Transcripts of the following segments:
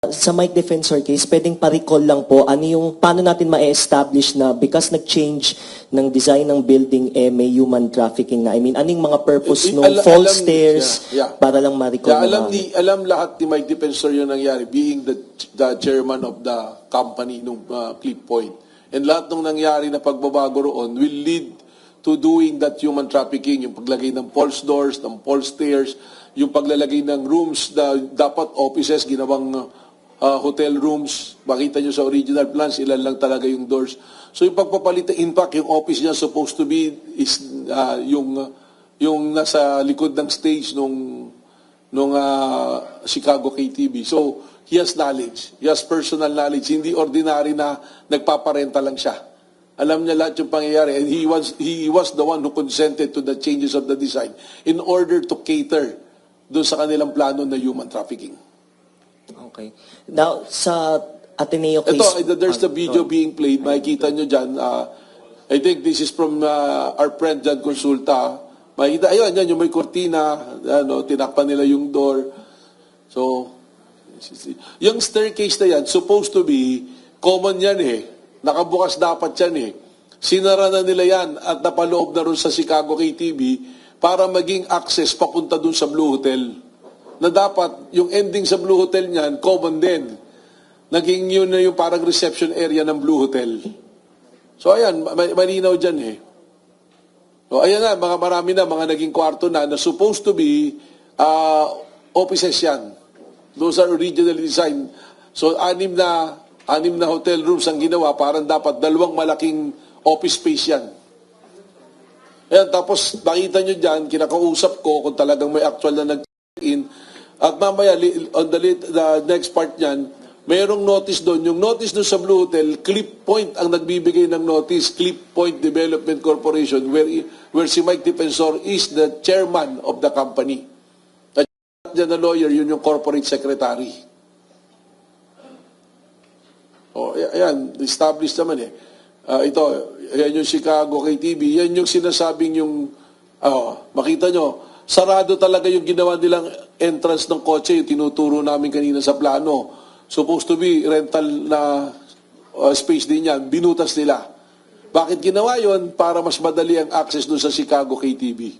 Sa Mike Defensor case, pwedeng pa-recall lang po, ano yung, paano natin ma-establish na because nag-change ng design ng building, may human trafficking na? I mean, anong mga purpose no false stairs para lang ma-recall na? Alam lahat ni Mike Defensor yung nangyari, being the chairman of the company nung Clip Point. And lahat nung nangyari na pagbabago roon will lead to doing that human trafficking, yung paglagay ng false doors, ng false stairs, yung paglalagay ng rooms na dapat offices, ginawang hotel rooms. Makita nyo sa original plans, ilan lang talaga yung doors. So yung pagpapalitan, in fact, yung office niya supposed to be is yung nasa likod ng stage nung Chicago KTV. So he has knowledge. He has personal knowledge. Hindi ordinary na nagpaparenta lang siya. Alam niya lahat yung pangyayari. And he was the one who consented to the changes of the design in order to cater doon sa kanilang plano na human trafficking. Okay. Now, sa Ateneo case... Ito, there's the video being played. Makikita nyo dyan. I think this is from our friend Jan Consulta. Makikita, ayun, yan, yung may kortina. Tinakpan nila yung door. So, yung staircase na yan, supposed to be, common yan Nakabukas dapat yan Sinara na nila yan at napaloob na rin sa Chicago KTV para maging access papunta dun sa Blue Hotel. Na dapat, yung ending sa Blue Hotel niyan, common din. Naging yun na yung parang reception area ng Blue Hotel. So ayan, malinaw dyan So ayan na, marami na, mga naging kwarto na supposed to be offices yan. Those are originally designed. So anim na hotel rooms ang ginawa, parang dapat 2 malaking office space yan. Ayan, tapos nakita nyo dyan, kinakausap ko kung talagang may actual na nag-in. At mamaya, on the next part niyan, mayroong notice doon. Yung notice doon sa Blue Hotel, Clip Point ang nagbibigay ng notice, Clip Point Development Corporation, where si Mike Defensor is the chairman of the company. At dyan na lawyer, yun yung corporate secretary. Ayan, established naman yan yung Chicago KTV, yan yung sinasabing makita nyo, sarado talaga yung ginawa nilang entrance ng kotse, yung tinuturo namin kanina sa plano. Supposed to be rental na space din yan, binutas nila. Bakit ginawa yon? Para mas madali ang access doon sa Chicago KTV.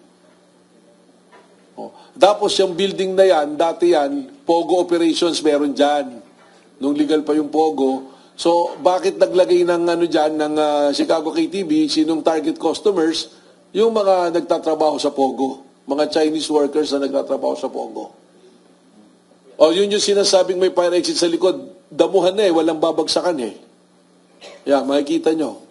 Tapos yung building na yan, dati yan, Pogo operations meron dyan. Nung legal pa yung Pogo. So, bakit naglagay ng dyan, ng Chicago KTV, sinong target customers? Yung mga nagtatrabaho sa Pogo. Mga Chinese workers na nagtatrabaho sa Pogo. Yun yung sinasabing may fire exit sa likod. Damuhan na walang babagsakan Yeah, makikita nyo.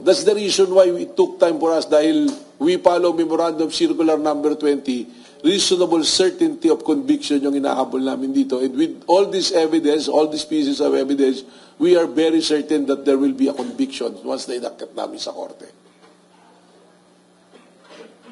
That's the reason why it took time for us dahil we follow Memorandum Circular number 20, reasonable certainty of conviction yung inahabol namin dito. And with all this evidence, all these pieces of evidence, we are very certain that there will be a conviction once na inakit namin sa korte.